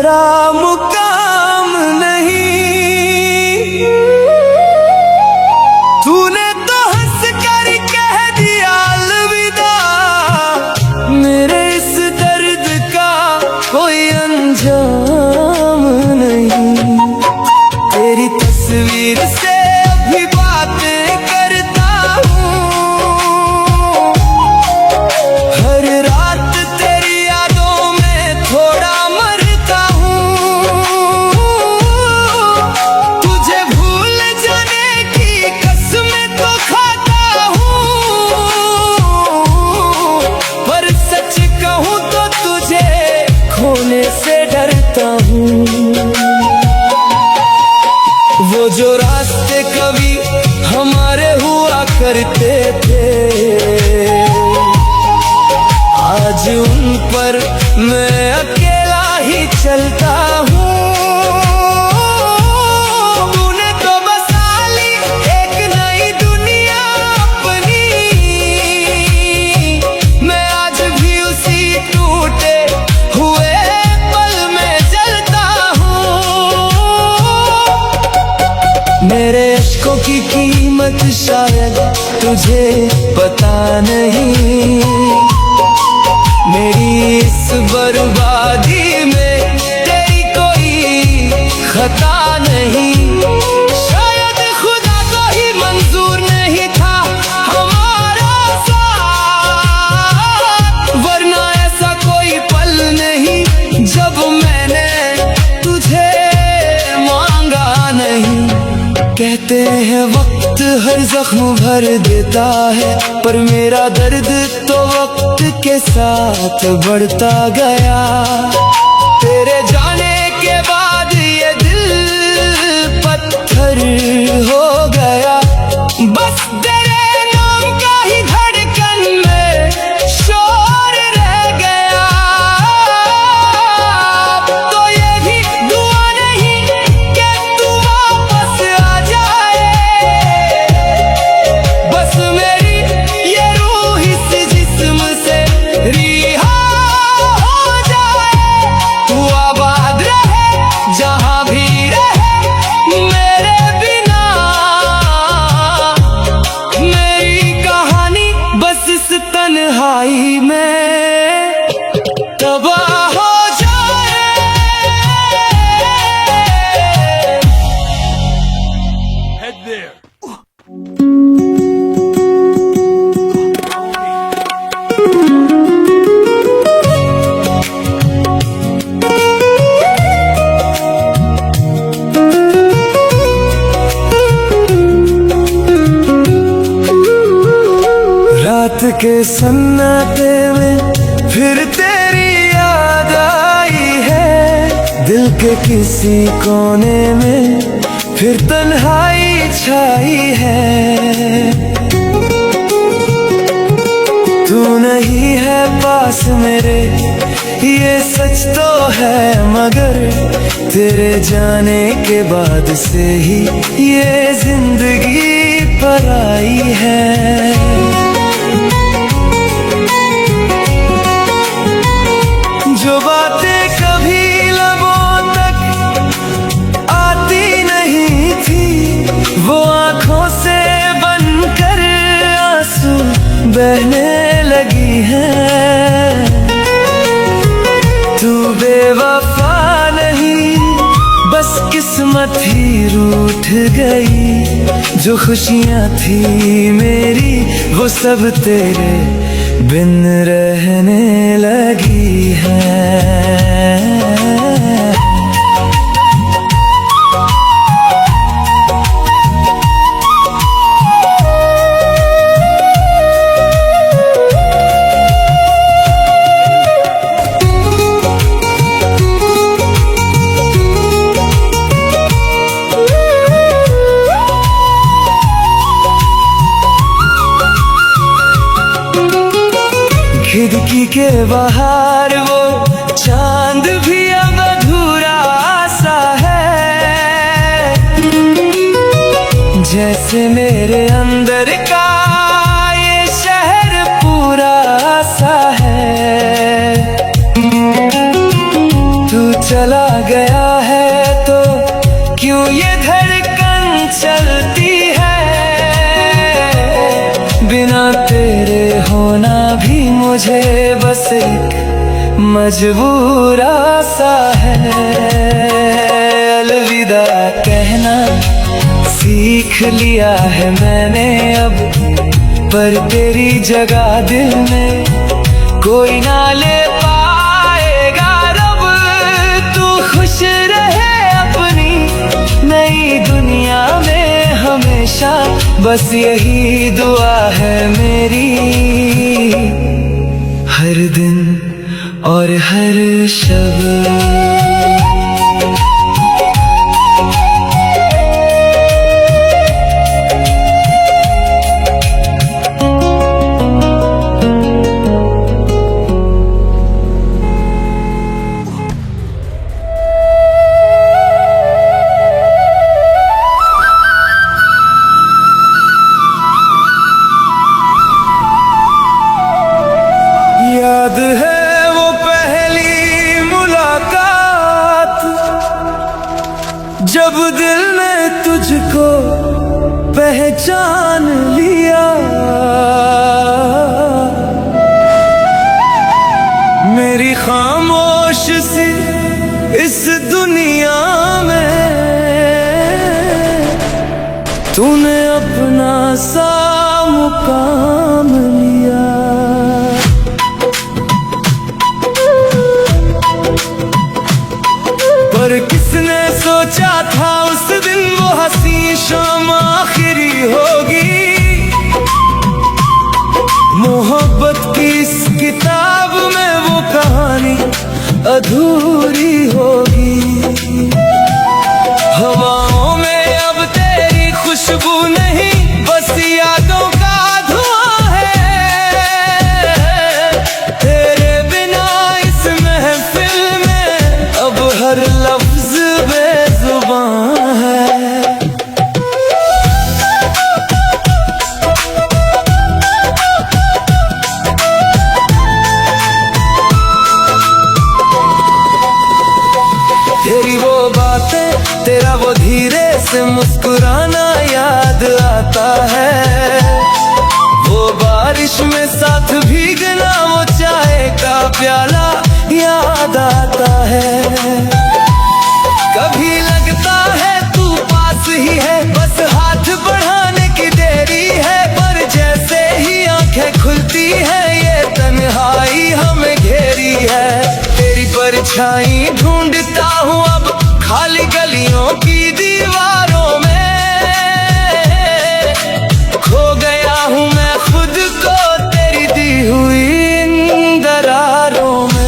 तेरा मुकाम नहीं। तूने तो हंस कर कह दिया अलविदा, मेरे इस दर्द का कोई अंजाम नहीं। तेरी तस्वीर से अभी बातें करता हूँ, हर रात तेरी यादों में थोड़ा मरता हूँ। तुझे भूल जाने की कसमें तो खाता हूँ, पर सच कहूँ तो तुझे खोने से डरता हूँ। वो जो रास्ते कभी हमारे हुआ करते थे, आज उन पर मैं अकेला ही चलता हूँ। तूने तो बसा ली एक नई दुनिया अपनी, मैं आज भी उसी टूटे हुए पल में जलता हूँ। मेरे अश्कों की कीमत शायद तुझे पता नहीं, मेरी इस बर्बादी में तेरी कोई खता नहीं। शायद खुदा को ही मंजूर नहीं था हमारा साथ, वरना ऐसा कोई पल नहीं जब मैंने तुझे मांगा नहीं। कहते हैं वक्त हर जख्म भर देता है, पर मेरा दर्द तो वक्त के साथ बढ़ता गया। तेरे जाने के बाद ये दिल पत्थर हो गया, बस तेरे नाम का ही धड़कन में शोर रह गया। तो ये भी दुआ नहीं कि तू वापस आ जाए, बस मेरी ये रूह इस जिस्म से रिहा हो जाए। तू आबाद रहे जहां भी रहे मेरे बिना, मेरी कहानी बस इस तन्हाई में तबाह हो जाए। Head there. रात के सन्नाटे में फिर तेरी याद आई है, दिल के किसी कोने में फिर तन्हाई छाई है। तू नहीं है पास मेरे ये सच तो है, मगर तेरे जाने के बाद से ही ये जिंदगी पराई है। जो बातें कभी लबों तक आती नहीं थी, वो आंखों से बनकर आंसू बहने लगी हैं। तू बेवफा नहीं, बस किस्मत ही रूठ गई। जो खुशियाँ थी मेरी वो सब तेरे बिन रहने लगी है। खिड़की के बाहर वो चांद भी अब अधूरा सा है, जैसे मेरे अंदर का ये शहर पूरा सा है। तू चला गया है तो क्यों ये धड़कन चलती है। बिना तेरे होना भी मुझे बस एक मजबूरा सा है। अलविदा कहना सीख लिया है मैंने अब, पर तेरी जगह दिल में कोई ना ले पाएगा रब। तू खुश रहे अपनी नई दुनिया में हमेशा, बस यही दुआ है मेरी हर दिन और हर शब। याद है वो पहली मुलाकात, जब दिल ने तुझको पहचान लिया। मेरी खामोश सी इस दुनिया में तूने अपना सा मुकाम लिया। पर किसने सोचा था उस दिन वो हंसी शाम आखिरी होगी। मोहब्बत की इस किताब में वो कहानी अधूरी होगी। हवाओं में अब तेरी खुशबू नहीं, बस यादों का धुआं है। तेरे बिना इस महफिल में अब हर लफ्ज बेजुबान है। तेरी वो बातें, तेरा वो धीरे से मुस्कुराना याद आता है। वो बारिश में साथ भीगना, वो चाय का प्याला याद आता है। कभी लगता है तू पास ही है, बस हाथ बढ़ाने की देरी है। पर जैसे ही आंखें खुलती है ये तन्हाई हमें घेरी है। तेरी परछाई ढूंढता हूँ अब खाली गलियों की दीवारों में। खो गया हूँ मैं खुद को तेरी दी हुई इन दरारों में।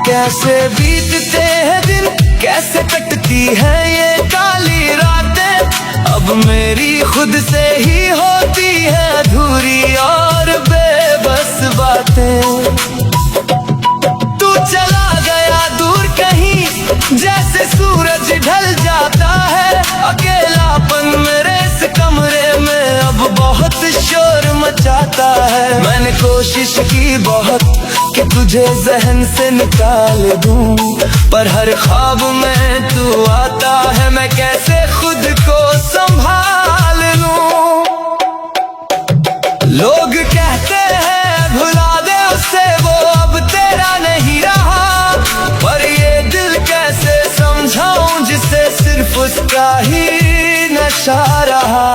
कैसे बीतते हैं दिन, कैसे कटती है ये काली रातें। अब मेरी खुद से ही होती है अधूरी और बेबस बातें। तू चला गया दूर कहीं, जैसे सूरज ढल जाता है। अकेलापन मेरे इस कमरे में अब बहुत शोर मचाता है। मैंने कोशिश की बहुत कि तुझे जहन से निकाल दूं, पर हर ख्वाब में तू आता है। मैं कैसे खुद को संभाल लूं। लोग कहते हैं भुला दे उसे, वो अब तेरा नहीं रहा। पर ये दिल कैसे समझाऊं जिसे सिर्फ उसका ही नशा रहा।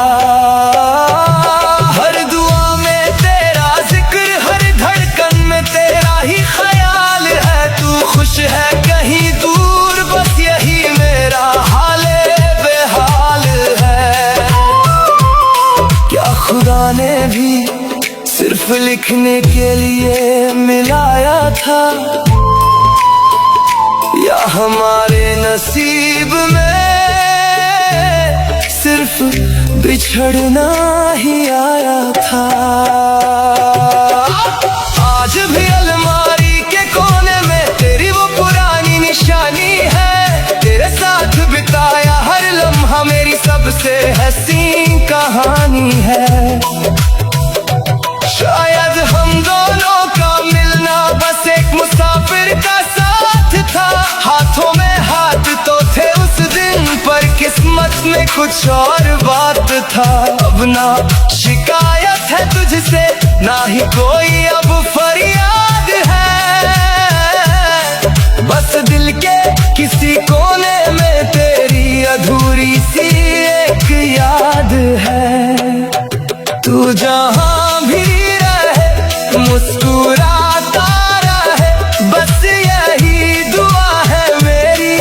हर दुआ में तेरा जिक्र, हर धड़कन में तेरा ही ख्याल है। तू खुश है कहीं दूर, बस यही मेरा हाल बेहाल है। क्या खुदा ने भी सिर्फ लिखने के लिए मिलाया था, या हमारे नसीब में सिर्फ बिछड़ना ही आया था। आज भी अलमारी के कोने में तेरी वो पुरानी निशानी है। तेरे साथ बिताया हर से हंसी कहानी है। शायद हम दोनों का मिलना बस एक मुसाफिर का साथ था। हाथों में हाथ तो थे उस दिन, पर किस्मत में कुछ और बात था। अब ना शिकायत है तुझसे, ना ही कोई अब फरियाद है। बस दिल के किसी कोने में तेरी अधूरी सी एक याद है। तू जहां भी रहे मुस्कुराता रहे, बस यही दुआ है मेरी।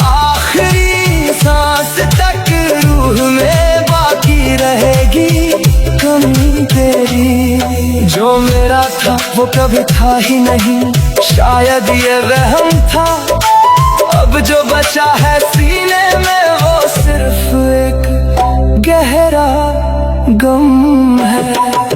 आखिरी सांस तक रूह में बाकी रहेगी कमी तेरी। जो मेरा था वो कभी था ही नहीं, शायद ये वहम था। अब जो बचा है सीने में वो सिर्फ एक गहरा गम है।